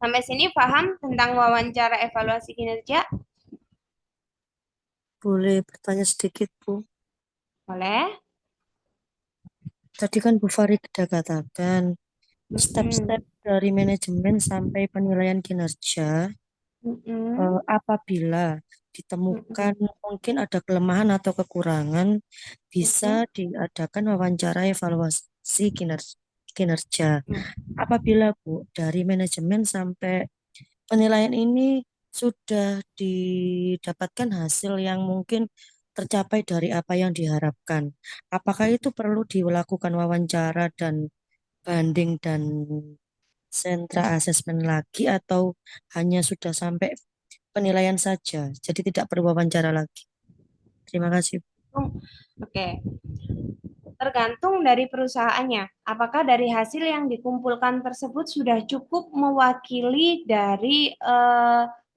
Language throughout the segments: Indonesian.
Sampai sini paham tentang wawancara evaluasi kinerja? Boleh bertanya sedikit, Bu? Boleh? Tadi kan Bu Farida katakan step-step Mm-mm. dari manajemen sampai penilaian kinerja Mm-mm. apabila ditemukan Mm-mm. mungkin ada kelemahan atau kekurangan bisa Mm-mm. diadakan wawancara evaluasi kinerja. Mm. Apabila Bu dari manajemen sampai penilaian ini sudah didapatkan hasil yang mungkin tercapai dari apa yang diharapkan. Apakah itu perlu dilakukan wawancara dan banding dan sentra asesmen lagi atau hanya sudah sampai penilaian saja, jadi tidak perlu wawancara lagi? Terima kasih. Oke, tergantung dari perusahaannya. Apakah dari hasil yang dikumpulkan tersebut sudah cukup mewakili dari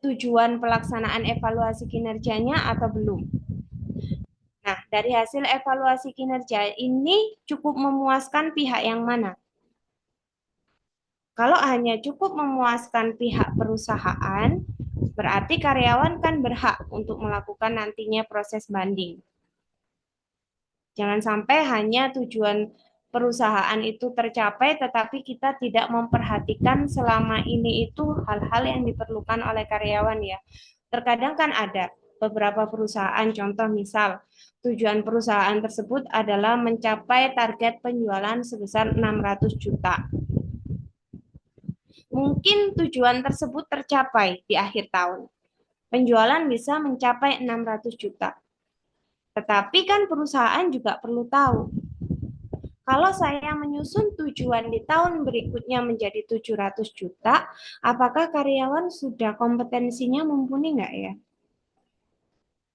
tujuan pelaksanaan evaluasi kinerjanya atau belum? Nah, dari hasil evaluasi kinerja ini cukup memuaskan pihak yang mana? Kalau hanya cukup memuaskan pihak perusahaan, berarti karyawan kan berhak untuk melakukan nantinya proses banding. Jangan sampai hanya tujuan perusahaan itu tercapai, tetapi kita tidak memperhatikan selama ini itu hal-hal yang diperlukan oleh karyawan ya. Terkadang kan ada beberapa perusahaan, contoh misal, tujuan perusahaan tersebut adalah mencapai target penjualan sebesar 600 juta. Mungkin tujuan tersebut tercapai di akhir tahun. Penjualan bisa mencapai 600 juta. Tetapi kan perusahaan juga perlu tahu, kalau saya menyusun tujuan di tahun berikutnya menjadi 700 juta, apakah karyawan sudah kompetensinya mumpuni nggak ya?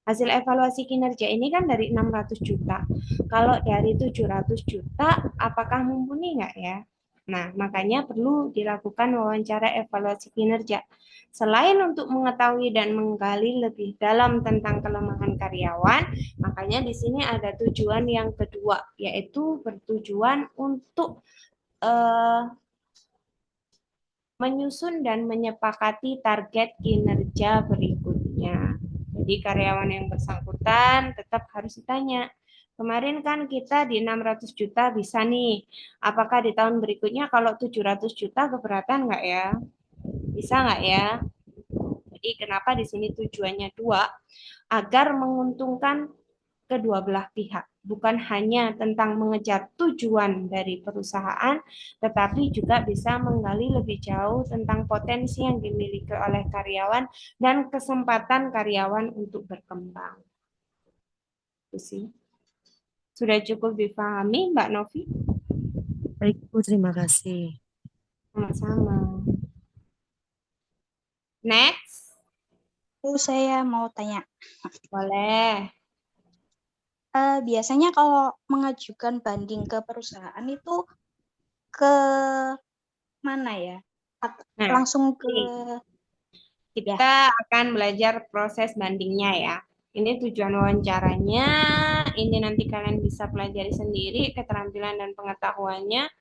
Hasil evaluasi kinerja ini kan dari 600 juta. Kalau dari 700 juta, apakah mumpuni nggak ya? Nah, makanya perlu dilakukan wawancara evaluasi kinerja. Selain untuk mengetahui dan menggali lebih dalam tentang kelemahan karyawan, makanya di sini ada tujuan yang kedua, yaitu bertujuan untuk eh, menyusun dan menyepakati target kinerja berikutnya. Jadi karyawan yang bersangkutan tetap harus ditanya, kemarin kan kita di 600 juta bisa nih, apakah di tahun berikutnya kalau 700 juta keberatan nggak ya? Bisa nggak ya? Jadi kenapa di sini tujuannya dua? Agar menguntungkan kedua belah pihak. Bukan hanya tentang mengejar tujuan dari perusahaan, tetapi juga bisa menggali lebih jauh tentang potensi yang dimiliki oleh karyawan dan kesempatan karyawan untuk berkembang. Itu sih. Sudah cukup dipahami, Mbak Novi? Baik, Bu, terima kasih. Sama-sama. Next, Saya mau tanya, boleh. biasanya kalau mengajukan banding ke perusahaan itu ke mana ya? Nah, Langsung ke ini ya. kita akan belajar proses bandingnya ya. Ini tujuan wawancaranya, ini nanti kalian bisa pelajari sendiri keterampilan dan pengetahuannya.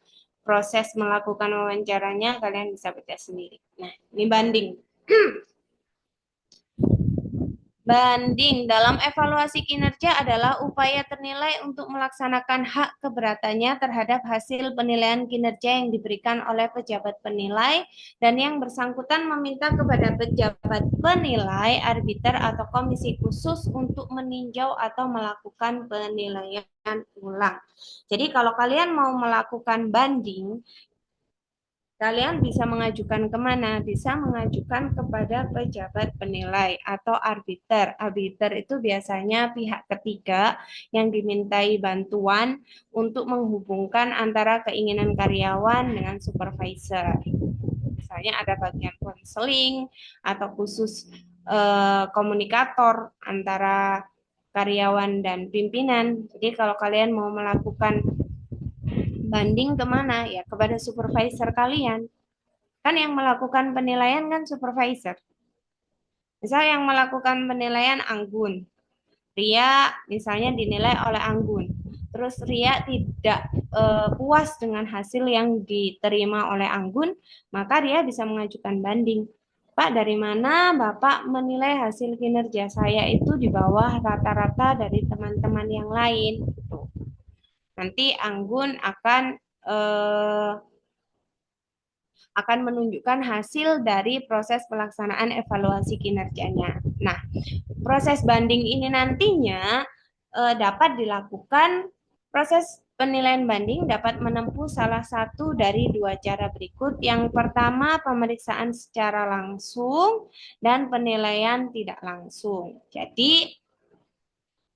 Proses melakukan wawancaranya kalian bisa baca sendiri. Nah, ini banding. Banding dalam evaluasi kinerja adalah upaya ternilai untuk melaksanakan hak keberatannya terhadap hasil penilaian kinerja yang diberikan oleh pejabat penilai dan yang bersangkutan meminta kepada pejabat penilai, arbiter atau komisi khusus untuk meninjau atau melakukan penilaian ulang. Jadi kalau kalian mau melakukan banding, kalian bisa mengajukan kemana? Bisa mengajukan kepada pejabat penilai atau arbiter. Arbiter itu biasanya pihak ketiga yang dimintai bantuan untuk menghubungkan antara keinginan karyawan dengan supervisor. Misalnya ada bagian konseling atau khusus komunikator antara karyawan dan pimpinan. Jadi kalau kalian mau melakukan banding kemana? Ya kepada supervisor kalian. Kan yang melakukan penilaian kan supervisor. Misal yang melakukan penilaian Anggun. Ria misalnya dinilai oleh Anggun. Terus Ria tidak puas dengan hasil yang diterima oleh Anggun, maka dia bisa mengajukan banding. Pak, dari mana Bapak menilai hasil kinerja saya itu di bawah rata-rata dari teman-teman yang lain? Gitu. Nanti Anggun akan menunjukkan hasil dari proses pelaksanaan evaluasi kinerjanya. Nah, proses banding ini nantinya dapat dilakukan, proses penilaian banding dapat menempuh salah satu dari dua cara berikut. Yang pertama, pemeriksaan secara langsung dan penilaian tidak langsung. Jadi,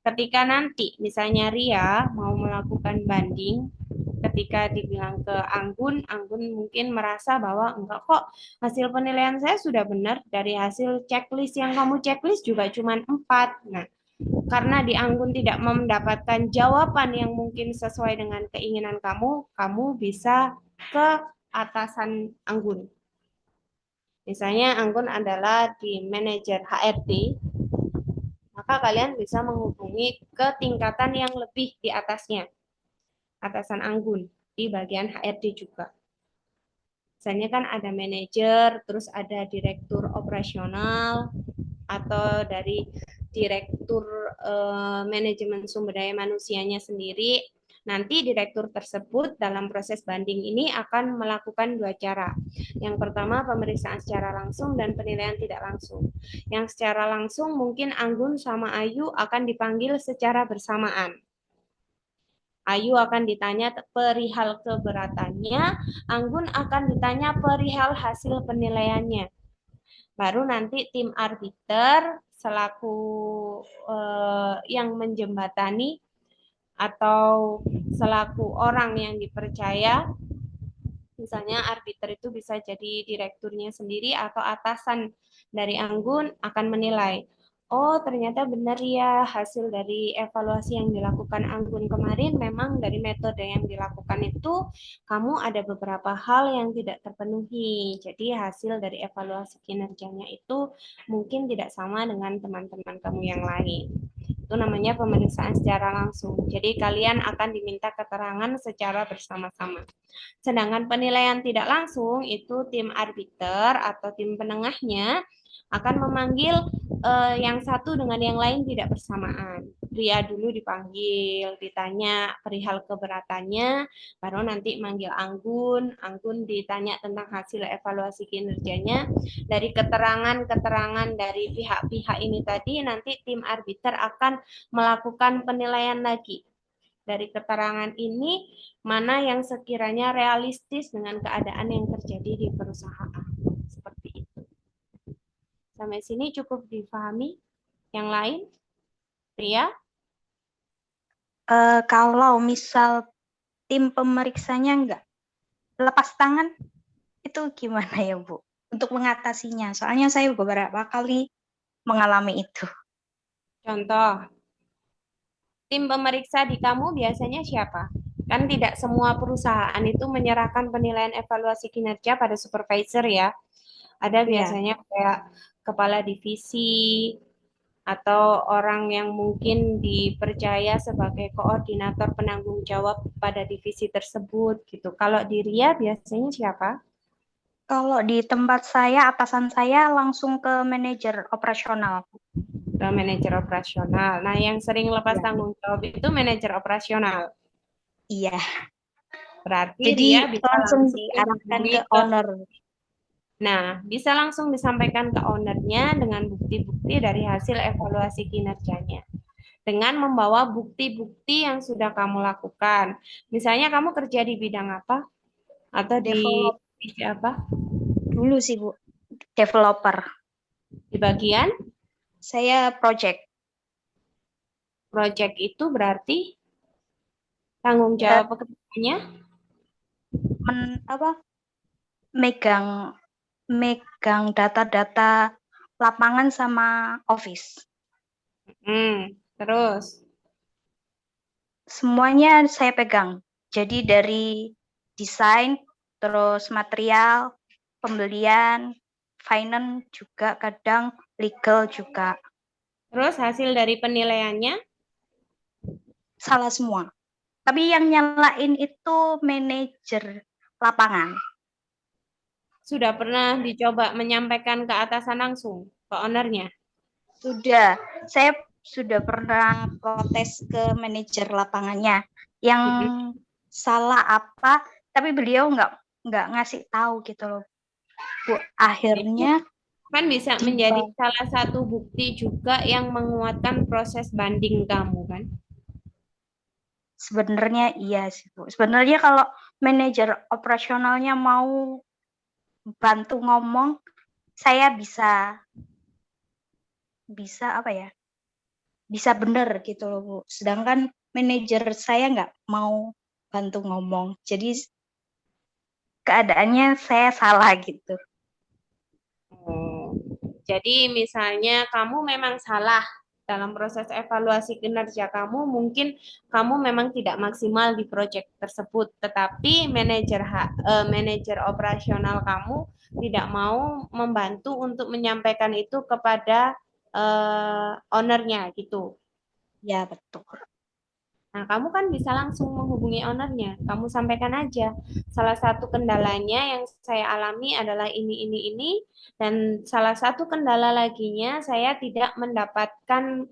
ketika nanti misalnya Ria mau melakukan banding, ketika dibilang ke Anggun, Anggun mungkin merasa bahwa enggak kok, hasil penilaian saya sudah benar, dari hasil checklist yang kamu checklist juga cuma 4. Nah, karena di Anggun tidak mendapatkan jawaban yang mungkin sesuai dengan keinginan kamu, kamu bisa ke atasan Anggun. Misalnya Anggun adalah di manajer HRD, maka kalian bisa menghubungi ke tingkatan yang lebih di atasnya, atasan Anggun, di bagian HRD juga. Misalnya kan ada manajer, terus ada direktur operasional, atau dari direktur manajemen sumber daya manusianya sendiri. Nanti direktur tersebut dalam proses banding ini akan melakukan dua cara. Yang pertama, pemeriksaan secara langsung dan penilaian tidak langsung. Yang secara langsung mungkin Anggun sama Ayu akan dipanggil secara bersamaan. Ayu akan ditanya perihal keberatannya, Anggun akan ditanya perihal hasil penilaiannya. Baru nanti tim arbiter selaku yang menjembatani atau selaku orang yang dipercaya, misalnya arbiter itu bisa jadi direkturnya sendiri atau atasan dari Anggun, akan menilai, oh ternyata benar ya hasil dari evaluasi yang dilakukan Anggun kemarin, memang dari metode yang dilakukan itu kamu ada beberapa hal yang tidak terpenuhi. Jadi hasil dari evaluasi kinerjanya itu mungkin tidak sama dengan teman-teman kamu yang lain. Itu namanya pemeriksaan secara langsung. Jadi kalian akan diminta keterangan secara bersama-sama. Sedangkan penilaian tidak langsung itu tim arbiter atau tim penengahnya akan memanggil yang satu dengan yang lain tidak bersamaan. Ria dulu dipanggil, ditanya perihal keberatannya, baru nanti manggil Anggun, Anggun ditanya tentang hasil evaluasi kinerjanya. Dari keterangan-keterangan dari pihak-pihak ini tadi, nanti tim arbiter akan melakukan penilaian lagi. Dari keterangan ini, mana yang sekiranya realistis dengan keadaan yang terjadi di perusahaan. Seperti itu. Sampai sini cukup difahami? Yang lain? Ria? Kalau misal tim pemeriksanya enggak lepas tangan, itu gimana ya Bu? Untuk mengatasinya, soalnya saya beberapa kali mengalami itu. Contoh, tim pemeriksa di kamu biasanya siapa? Kan tidak semua perusahaan itu menyerahkan penilaian evaluasi kinerja pada supervisor ya. Ada Iya. biasanya kayak kepala divisi atau orang yang mungkin dipercaya sebagai koordinator penanggung jawab pada divisi tersebut gitu. Kalau di Ria biasanya siapa? Kalau di tempat saya, atasan saya langsung ke manajer operasional. Ke manajer operasional. Nah, yang sering lepas Ya. tanggung jawab itu manajer operasional. Iya. Berarti Jadi Ria bisa langsung langsung diarahkan menghubungi ke ke owner. Nah, bisa langsung disampaikan ke ownernya dengan bukti-bukti dari hasil evaluasi kinerjanya. Dengan membawa bukti-bukti yang sudah kamu lakukan. Misalnya kamu kerja di bidang apa? Atau di Develop divisi apa? dulu sih Bu, developer. Di bagian Saya project. project itu berarti tanggung Eh, jawab pekerjaannya megang megang data-data lapangan sama office. terus. Semuanya saya pegang. Jadi dari desain, terus material, pembelian, finance juga kadang, legal juga. Terus hasil dari penilaiannya Salah semua. Tapi yang nyalain itu manajer lapangan. Sudah pernah dicoba menyampaikan ke atasan langsung, ke ownernya? Sudah, saya sudah pernah protes ke manajer lapangannya. Yang salah apa, tapi beliau nggak ngasih tahu gitu loh, Bu. Itu Akhirnya kan bisa menjadi salah satu bukti juga yang menguatkan proses banding kamu kan? sebenarnya iya sih, Bu. Sebenarnya kalau manajer operasionalnya mau bantu ngomong, saya bisa apa ya? Bisa benar gitu loh, Bu. Sedangkan manajer saya nggak mau bantu ngomong. Jadi keadaannya saya salah gitu. Oh, jadi misalnya kamu memang salah dalam proses evaluasi kinerja kamu, mungkin kamu memang tidak maksimal di proyek tersebut, tetapi manajer operasional kamu tidak mau membantu untuk menyampaikan itu kepada ownernya gitu. Ya, betul. Nah, kamu kan bisa langsung menghubungi ownernya. Kamu sampaikan aja. Salah satu kendalanya yang saya alami adalah ini. Dan salah satu kendala laginya, saya tidak mendapatkan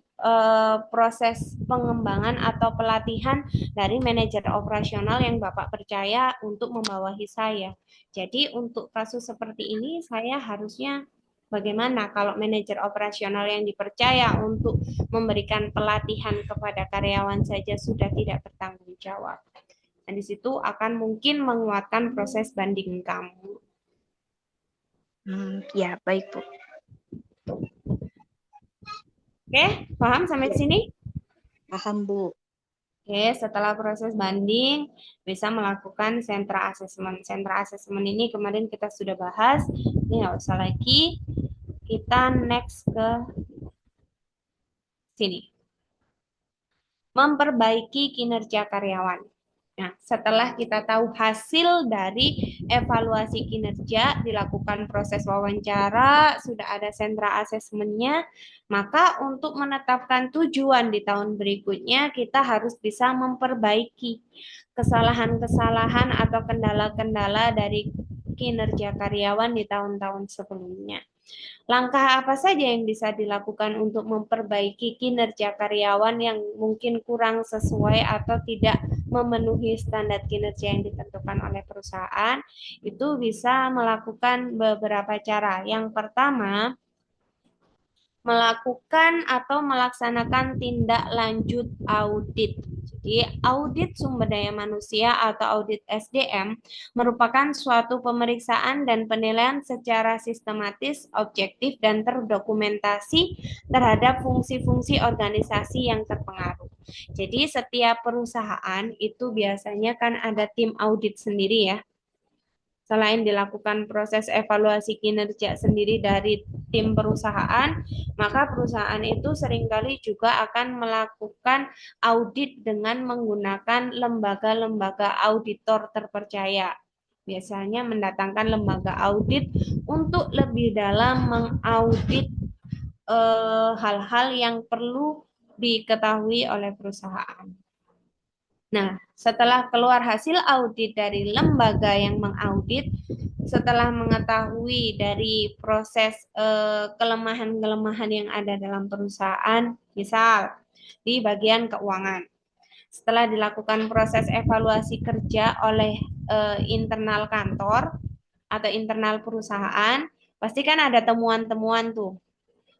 proses pengembangan atau pelatihan dari manajer operasional yang Bapak percaya untuk membawahi saya. Jadi, untuk kasus seperti ini, saya harusnya bagaimana kalau manajer operasional yang dipercaya untuk memberikan pelatihan kepada karyawan saja sudah tidak bertanggung jawab. Dan di situ akan mungkin menguatkan proses banding kamu. Ya, baik, Bu. Oke, paham sampai sini? Paham, Bu. Oke, setelah proses banding, bisa melakukan sentra asesmen. Sentra asesmen ini kemarin kita sudah bahas, ini nggak usah lagi. Kita next ke sini. Memperbaiki kinerja karyawan. Nah, setelah kita tahu hasil dari evaluasi kinerja, dilakukan proses wawancara, sudah ada sentra asesmennya, maka untuk menetapkan tujuan di tahun berikutnya, kita harus bisa memperbaiki kesalahan-kesalahan atau kendala-kendala dari kinerja karyawan di tahun-tahun sebelumnya. Langkah apa saja yang bisa dilakukan untuk memperbaiki kinerja karyawan yang mungkin kurang sesuai atau tidak memenuhi standar kinerja yang ditentukan oleh perusahaan? Itu bisa melakukan beberapa cara. Yang pertama, melakukan atau melaksanakan tindak lanjut audit. Jadi, audit sumber daya manusia atau audit SDM merupakan suatu pemeriksaan dan penilaian secara sistematis, objektif, dan terdokumentasi terhadap fungsi-fungsi organisasi yang terpengaruh. Jadi, setiap perusahaan itu biasanya kan ada tim audit sendiri ya. Selain dilakukan proses evaluasi kinerja sendiri dari tim perusahaan, maka perusahaan itu seringkali juga akan melakukan audit dengan menggunakan lembaga-lembaga auditor terpercaya. Biasanya mendatangkan lembaga audit untuk lebih dalam mengaudit hal-hal yang perlu diketahui oleh perusahaan. Nah, setelah keluar hasil audit dari lembaga yang mengaudit, setelah mengetahui dari proses kelemahan-kelemahan yang ada dalam perusahaan, misal di bagian keuangan. Setelah dilakukan proses evaluasi kerja oleh internal kantor atau internal perusahaan, pasti kan ada temuan-temuan tuh.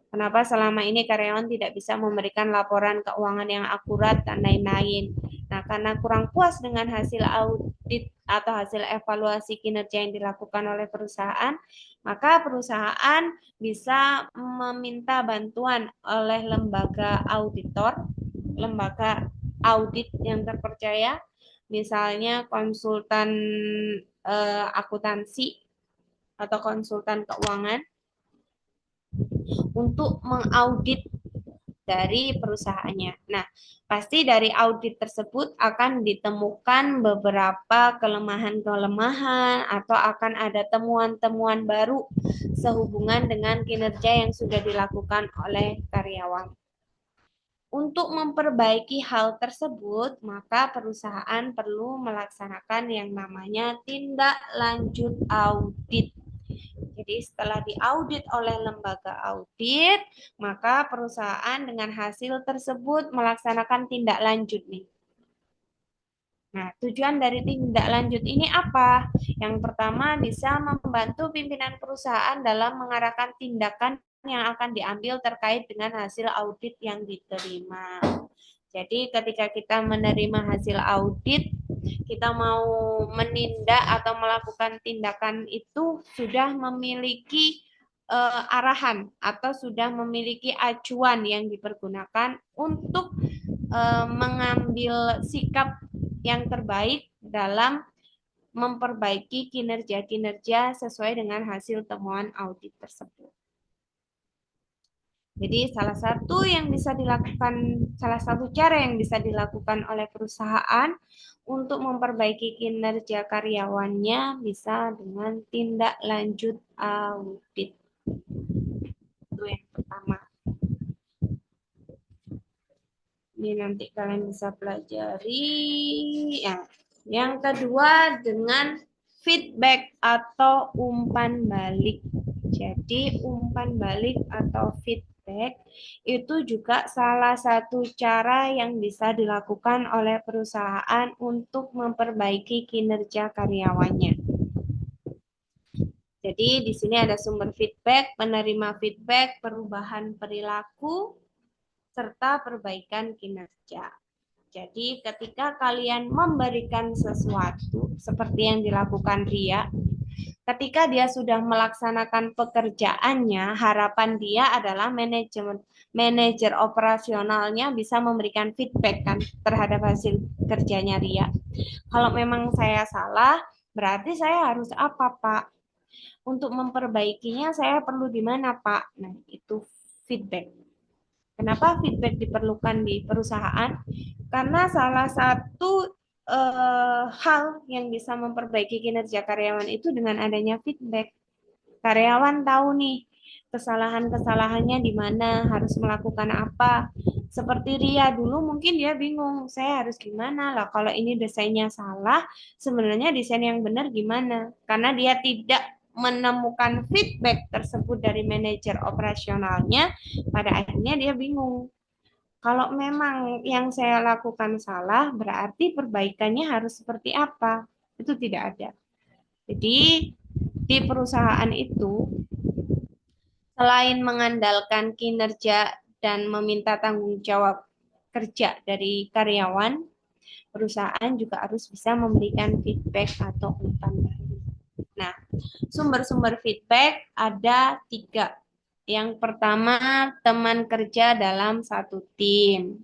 Kenapa selama ini karyawan tidak bisa memberikan laporan keuangan yang akurat dan lain-lain. Nah, karena kurang puas dengan hasil audit atau hasil evaluasi kinerja yang dilakukan oleh perusahaan, maka perusahaan bisa meminta bantuan oleh lembaga auditor, lembaga audit yang terpercaya, misalnya konsultan akuntansi atau konsultan keuangan, untuk mengaudit dari perusahaannya. Nah, pasti dari audit tersebut akan ditemukan beberapa kelemahan-kelemahan atau akan ada temuan-temuan baru sehubungan dengan kinerja yang sudah dilakukan oleh karyawan. Untuk memperbaiki hal tersebut, maka perusahaan perlu melaksanakan yang namanya tindak lanjut audit. Jadi setelah diaudit oleh lembaga audit, maka perusahaan dengan hasil tersebut melaksanakan tindak lanjut nih. Nah, tujuan dari tindak lanjut ini apa? Yang pertama, bisa membantu pimpinan perusahaan dalam mengarahkan tindakan yang akan diambil terkait dengan hasil audit yang diterima. Jadi, ketika kita menerima hasil audit, kita mau menindak atau melakukan tindakan itu sudah memiliki arahan atau sudah memiliki acuan yang dipergunakan untuk mengambil sikap yang terbaik dalam memperbaiki kinerja-kinerja sesuai dengan hasil temuan audit tersebut. Jadi salah satu cara yang bisa dilakukan oleh perusahaan untuk memperbaiki kinerja karyawannya bisa dengan tindak lanjut audit. Itu yang pertama. Ini nanti kalian bisa pelajari. Ya. Yang kedua dengan feedback atau umpan balik. Jadi umpan balik atau feedback itu juga salah satu cara yang bisa dilakukan oleh perusahaan untuk memperbaiki kinerja karyawannya. Jadi di sini ada sumber feedback, penerima feedback, perubahan perilaku, serta perbaikan kinerja. Jadi ketika kalian memberikan sesuatu seperti yang dilakukan Ria, ketika dia sudah melaksanakan pekerjaannya, harapan dia adalah manajer operasionalnya bisa memberikan feedback kan terhadap hasil kerjanya Ria. Kalau memang saya salah, berarti saya harus apa, Pak? Untuk memperbaikinya saya perlu di mana, Pak? Nah, itu feedback. Kenapa feedback diperlukan di perusahaan? Karena salah satu hal yang bisa memperbaiki kinerja karyawan itu dengan adanya feedback. Karyawan tahu nih kesalahan-kesalahannya di mana, harus melakukan apa. Seperti Ria dulu mungkin dia bingung, saya harus gimana lah kalau ini desainnya salah, sebenarnya desain yang benar gimana? Karena dia tidak menemukan feedback tersebut dari manajer operasionalnya, pada akhirnya dia bingung. Kalau memang yang saya lakukan salah, berarti perbaikannya harus seperti apa? Itu tidak ada. Jadi di perusahaan itu, selain mengandalkan kinerja dan meminta tanggung jawab kerja dari karyawan, perusahaan juga harus bisa memberikan feedback atau umpan balik. Nah, sumber-sumber feedback ada 3. Yang pertama, teman kerja dalam satu tim.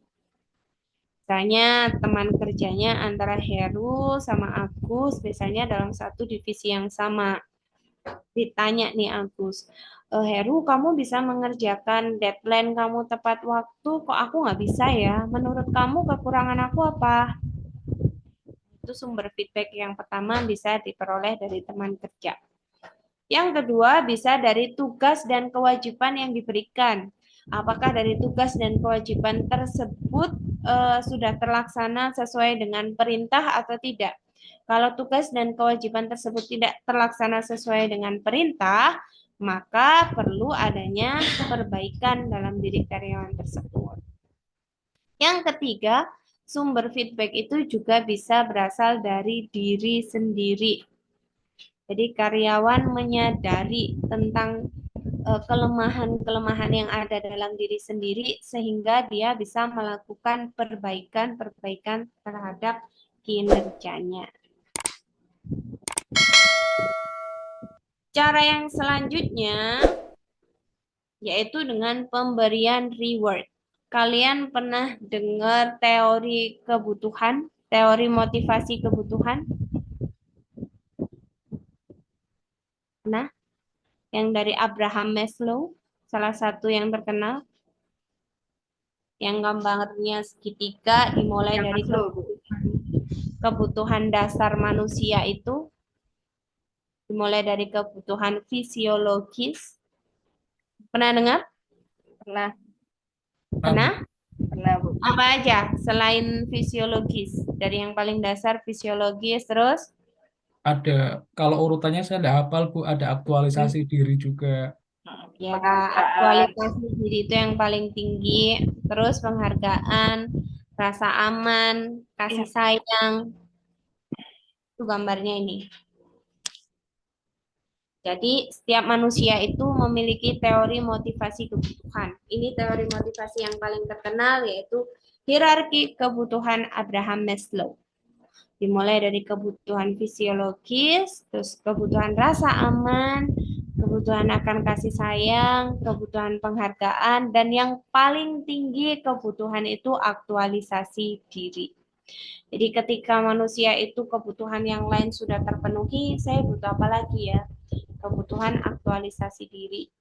Misalnya teman kerjanya antara Heru sama Agus, biasanya dalam satu divisi yang sama. Ditanya nih Agus, Heru kamu bisa mengerjakan deadline kamu tepat waktu, kok aku nggak bisa ya? Menurut kamu kekurangan aku apa? Itu sumber feedback yang pertama bisa diperoleh dari teman kerja. Yang kedua bisa dari tugas dan kewajiban yang diberikan. Apakah dari tugas dan kewajiban tersebut sudah terlaksana sesuai dengan perintah atau tidak? Kalau tugas dan kewajiban tersebut tidak terlaksana sesuai dengan perintah, maka perlu adanya perbaikan dalam diri karyawan tersebut. Yang ketiga, sumber feedback itu juga bisa berasal dari diri sendiri. Jadi karyawan menyadari tentang kelemahan-kelemahan yang ada dalam diri sendiri sehingga dia bisa melakukan perbaikan-perbaikan terhadap kinerjanya. Cara yang selanjutnya yaitu dengan pemberian reward. Kalian pernah dengar teori kebutuhan, teori motivasi kebutuhan? Nah, yang dari Abraham Maslow, salah satu yang terkenal, yang gambarnya segitiga dimulai dari kebutuhan dasar manusia itu, dimulai dari kebutuhan fisiologis. Pernah dengar? Pernah. Pernah? Pernah, Apa aja selain fisiologis? Dari yang paling dasar fisiologis, terus Ada, kalau urutannya saya tidak hafal Bu, ada aktualisasi diri juga. ya aktualisasi diri itu yang paling tinggi, terus penghargaan, rasa aman, kasih sayang, itu gambarnya ini. Jadi setiap manusia itu memiliki teori motivasi kebutuhan. Ini teori motivasi yang paling terkenal yaitu hierarki kebutuhan Abraham Maslow. Dimulai dari kebutuhan fisiologis, terus kebutuhan rasa aman, kebutuhan akan kasih sayang, kebutuhan penghargaan, dan yang paling tinggi kebutuhan itu aktualisasi diri. Jadi ketika manusia itu kebutuhan yang lain sudah terpenuhi, saya butuh apa lagi ya? Kebutuhan aktualisasi diri.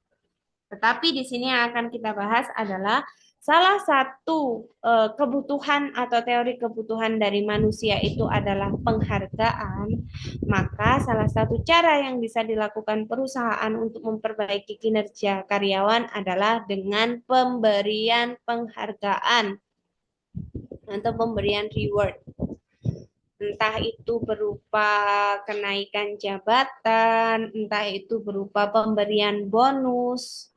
Tetapi di sini yang akan kita bahas adalah salah satu kebutuhan atau teori kebutuhan dari manusia itu adalah penghargaan. Maka salah satu cara yang bisa dilakukan perusahaan untuk memperbaiki kinerja karyawan adalah dengan pemberian penghargaan atau pemberian reward. Entah itu berupa kenaikan jabatan, entah itu berupa pemberian bonus.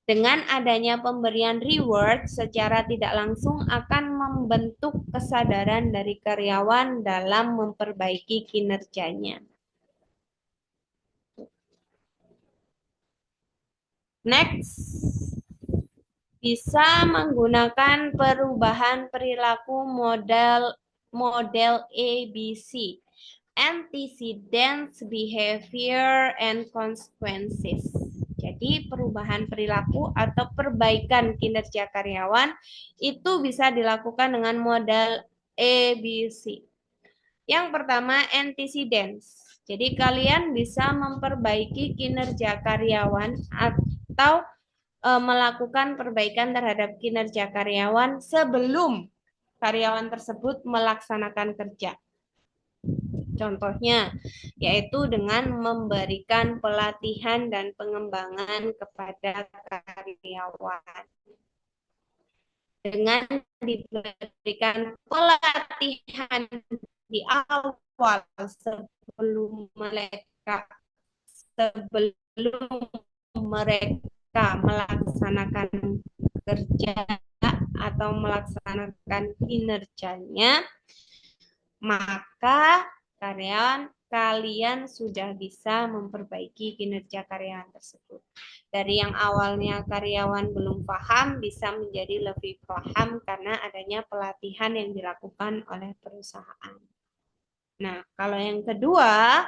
Dengan adanya pemberian reward secara tidak langsung akan membentuk kesadaran dari karyawan dalam memperbaiki kinerjanya. Next, bisa menggunakan perubahan perilaku model ABC. Antecedents, behavior, and consequences. Jadi perubahan perilaku atau perbaikan kinerja karyawan itu bisa dilakukan dengan model ABC. Yang pertama, antecedents. Jadi kalian bisa memperbaiki kinerja karyawan atau melakukan perbaikan terhadap kinerja karyawan sebelum karyawan tersebut melaksanakan kerja. Contohnya, yaitu dengan memberikan pelatihan dan pengembangan kepada karyawan. Dengan diberikan pelatihan di awal sebelum mereka melaksanakan kerja atau melaksanakan kinerjanya, maka kalian sudah bisa memperbaiki kinerja karyawan tersebut. Dari yang awalnya karyawan belum paham bisa menjadi lebih paham karena adanya pelatihan yang dilakukan oleh perusahaan. Nah, kalau yang kedua,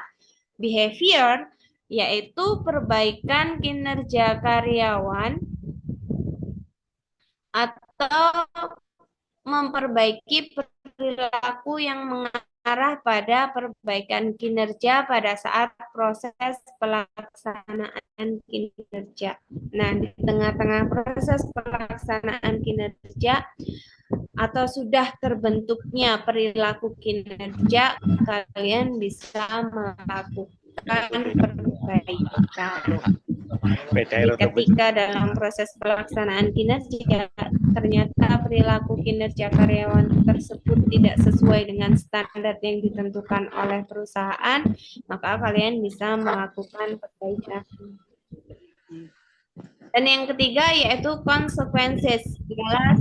behavior, yaitu perbaikan kinerja karyawan atau memperbaiki perilaku yang mengarah pada perbaikan kinerja pada saat proses pelaksanaan kinerja. Nah, di tengah-tengah proses pelaksanaan kinerja atau sudah terbentuknya perilaku kinerja, kalian bisa melakukan perbaikan. Jadi ketika dalam proses pelaksanaan kinerja ternyata perilaku kinerja karyawan tersebut tidak sesuai dengan standar yang ditentukan oleh perusahaan, maka kalian bisa melakukan perbaikan. Dan yang ketiga yaitu consequences. Jelas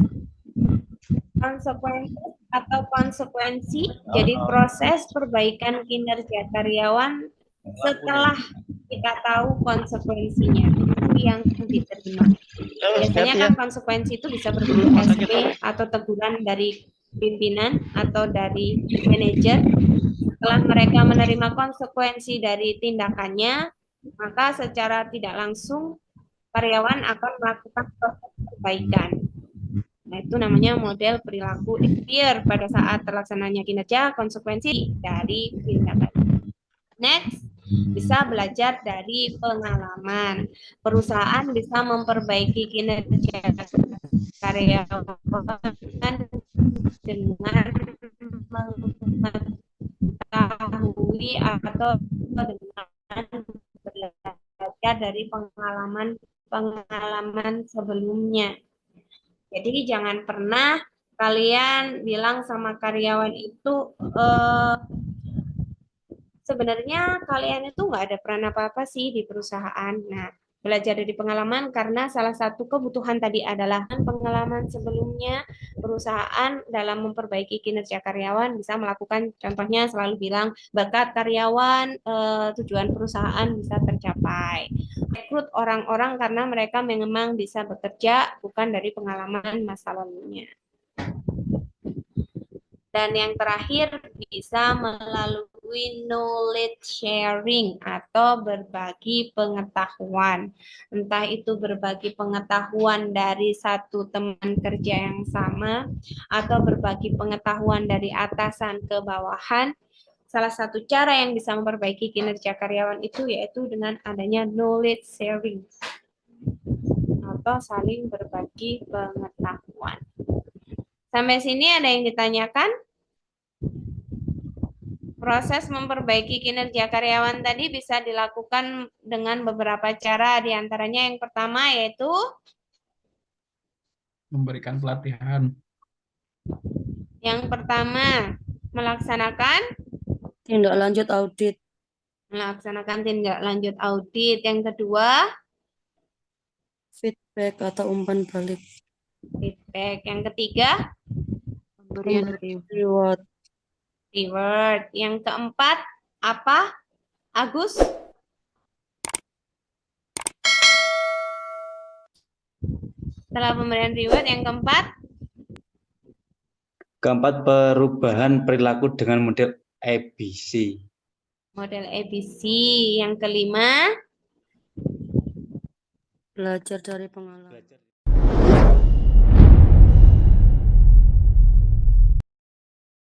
konsekuensi atau konsekuensi, jadi proses perbaikan kinerja karyawan setelah kita tahu konsekuensinya itu yang diterima. Biasanya kan konsekuensi itu bisa berupa SP atau teguran dari pimpinan atau dari manajer. Setelah mereka menerima konsekuensi dari tindakannya, maka secara tidak langsung karyawan akan melakukan proses perbaikan. Nah, itu namanya model perilaku ikhtiar pada saat terlaksananya kinerja, konsekuensi dari tindakan. Next, bisa belajar dari pengalaman. Perusahaan bisa memperbaiki kinerja karyawan dengan mengetahui atau dengan belajar dari pengalaman sebelumnya. Jadi jangan pernah kalian bilang sama karyawan itu sebenarnya kalian itu nggak ada peran apa-apa sih di perusahaan. Nah, belajar dari pengalaman karena salah satu kebutuhan tadi adalah pengalaman sebelumnya perusahaan dalam memperbaiki kinerja karyawan bisa melakukan, contohnya selalu bilang berkat karyawan tujuan perusahaan bisa tercapai. Rekrut orang-orang karena mereka memang bisa bekerja bukan dari pengalaman masa lalunya. Dan yang terakhir bisa melalui knowledge sharing atau berbagi pengetahuan. Entah itu berbagi pengetahuan dari satu teman kerja yang sama atau berbagi pengetahuan dari atasan ke bawahan. Salah satu cara yang bisa memperbaiki kinerja karyawan itu yaitu dengan adanya knowledge sharing atau saling berbagi pengetahuan. Sampai sini ada yang ditanyakan? Proses memperbaiki kinerja karyawan tadi bisa dilakukan dengan beberapa cara, di antaranya yang pertama yaitu Memberikan pelatihan. melaksanakan Tindak lanjut audit. tindak lanjut audit. Yang kedua, Feedback atau umpan balik. feedback. Yang ketiga, Pemberian reward. reward. Yang keempat, apa? Agus? Setelah pemberian reward, yang keempat, Keempat, perubahan perilaku dengan model ABC. model ABC. Yang kelima, Belajar dari pengalaman.